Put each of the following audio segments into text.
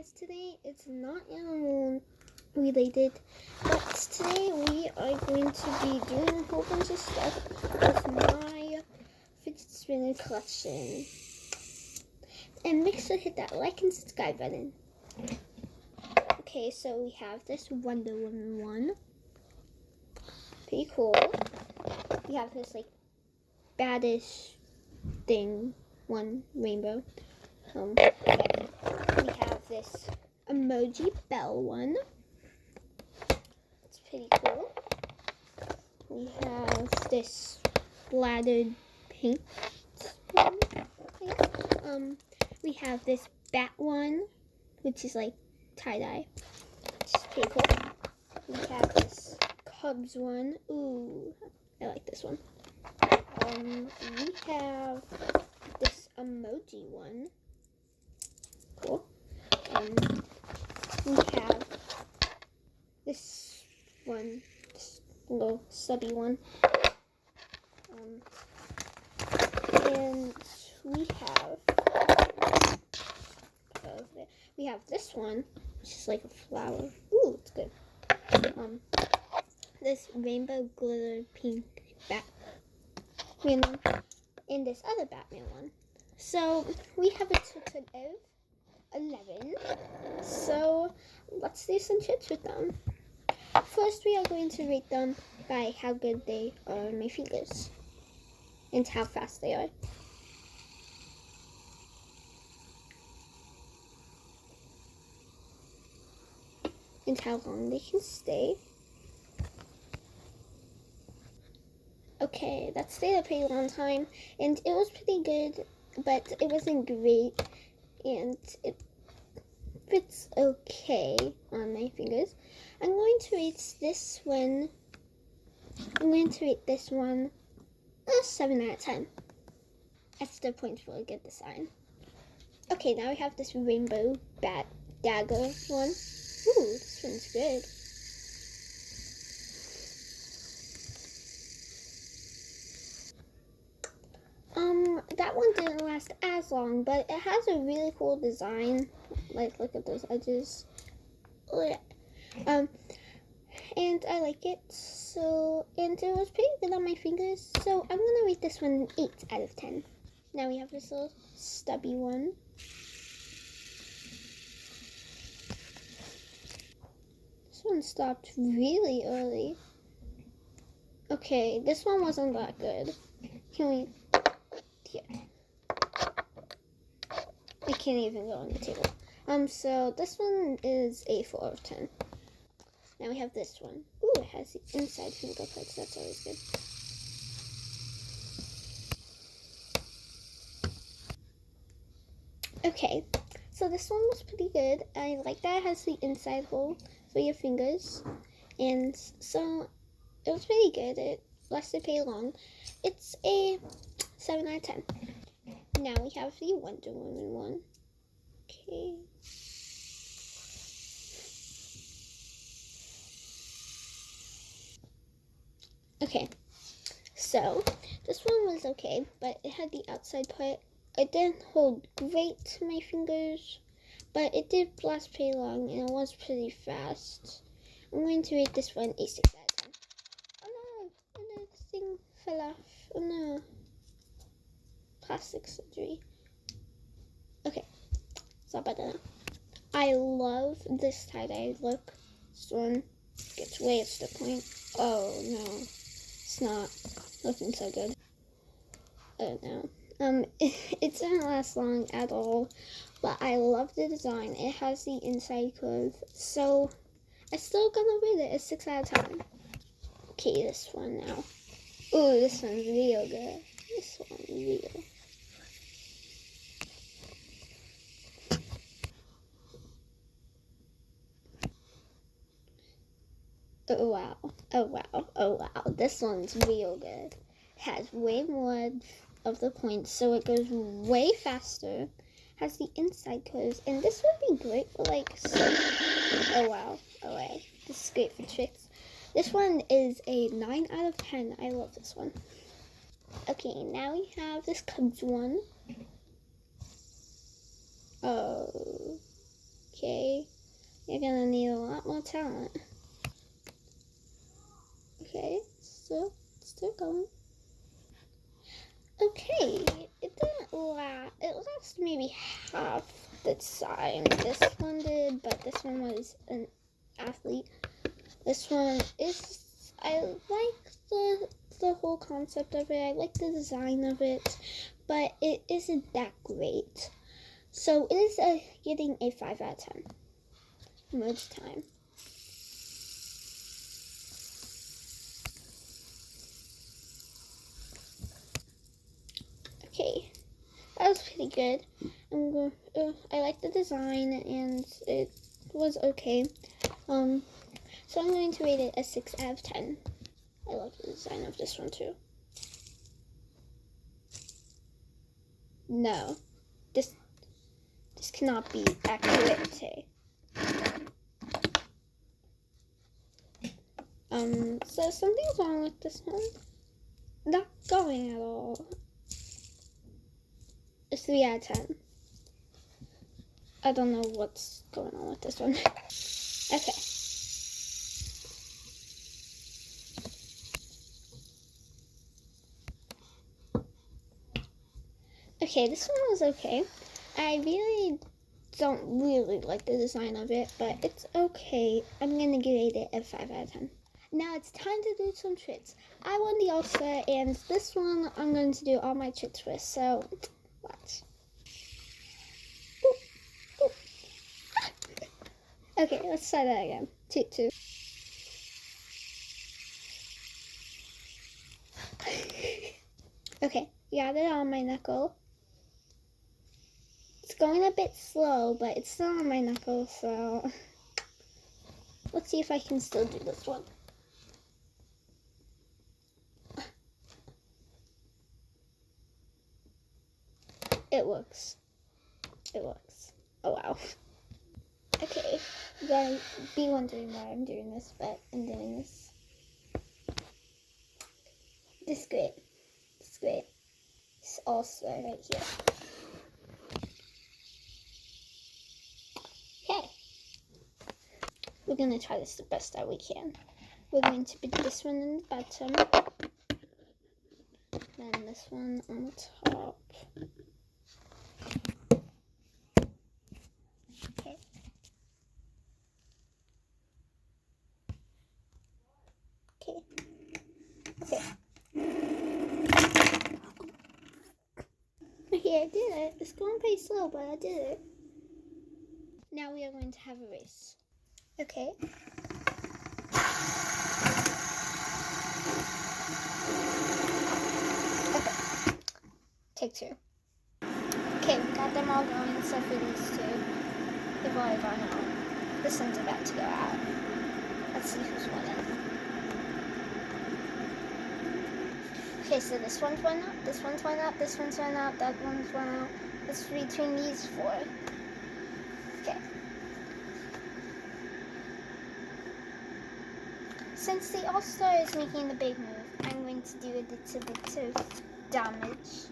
guys, today it's not animal related, but today we are going to be doing a whole bunch of stuff with my fidget spinner collection. And make sure to hit that like and subscribe button. Okay, so we have this Wonder Woman one. Pretty cool. We have this like baddish thing one, rainbow. Okay. We have this emoji bell one. It's pretty cool. We have this splattered paint one. We have this bat one, which is like tie-dye. Which is pretty cool. We have this Cubs one. Ooh, I like this one. We have this emoji one. Cool. We have this one, this little subby one. And we have this one, which is like a flower. Ooh, it's good. This rainbow glitter pink Batman, and this other Batman one. So we have a total of 11. So let's do some tricks with them. First, we are going to rate them by how good they are on my fingers and how fast they are. And how long they can stay. Okay, that stayed a pretty long time, and it was pretty good, but it wasn't great, and it fits okay on my fingers. I'm going to rate this one a 7 out of 10. That's the point for a good design. Okay, now we have this rainbow bat dagger one. Ooh, this one's good. That one didn't last as long, but it has a really cool design. Like, look at those edges. Oh, yeah. And I like it. So, and it was pretty good on my fingers. So I'm gonna rate this one an 8 out of 10. Now we have this little stubby one. This one stopped really early. Okay, this one wasn't that good. Can we? Yeah. I can't even go on the table. So this one is a 4 out of 10. Now we have this one. Ooh, it has the inside fingerprints. That's always good. Okay, so this one was pretty good. I like that it has the inside hole for your fingers. And so it was pretty good. It lasted pretty long. It's a 7 out of 10. Now we have the Wonder Woman one. Okay. Okay, so this one was okay, but it had the outside part. It didn't hold great to my fingers, but it did last pretty long, and it was pretty fast. I'm going to rate this one a 6 out of 10. Oh no, this thing fell off. Oh no. Plastic surgery. Okay, stop by that. I love this tie-dye look. This one gets way to the point. Oh no, it's not looking so good. Oh no. It didn't last long at all, but I love the design. It has the inside curve, so I'm still gonna rate it a 6 out of 10. Okay, this one now. Ooh, this one's real good. This one's real. Oh wow, oh wow, oh wow. This one's real good. It has way more of the points, so it goes way faster. Has the inside curves, and this would be great for like oh wow, oh wait. This is great for tricks. This one is a 9 out of 10. I love this one. Okay, now we have this Cubs one. Okay. you're gonna need a lot more talent. Okay, still going. Okay, it didn't last. It lasted maybe half the time this one did, but this one was an athlete. This one is, I like the whole concept of it. I like the design of it, but it isn't that great. So it is getting a 5 out of 10 most time. Okay, that was pretty good. I like the design and it was okay. So I'm going to rate it a 6 out of 10. I love the design of this one too. No, this cannot be accurate. So something's wrong with this one. Not going at all. It's 3 out of 10. I don't know what's going on with this one. Okay. Okay, this one was okay. I really don't really like the design of it, but it's okay. I'm gonna grade it a 5 out of 10. Now it's time to do some tricks. I won the All-Star, and this one I'm going to do all my tricks with, so watch. Ooh, ooh. Okay, let's try that again. 2. Okay, got it on my knuckle. It's going a bit slow, but it's still on my knuckle, so let's see if I can still do this one. It works. It works. Oh wow. Okay, you gotta be wondering why I'm doing this, but I'm doing this. This is great. This is great. It's All-Star right here. Okay. We're gonna try this the best that we can. We're going to put this one in the bottom. Then this one on the top. Okay. Okay. Okay. Okay, I did it. It's going pretty slow, but I did it. Now we are going to have a race. Okay. Okay. Take 2. Okay, we got them all going except for these 2. They've already gone out. This one's about to go out. Let's see who's winning. Okay, so this one's went out, this one's went out, this one's went out, that one's went out. It's between these 4. Okay. Since the All-Star is making the big move, I'm going to do a little bit of damage.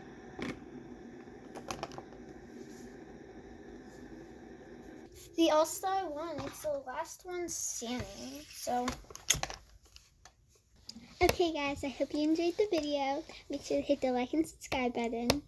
The All-Star won. It's the last one standing, so... Okay guys, I hope you enjoyed the video. Make sure to hit the like and subscribe button.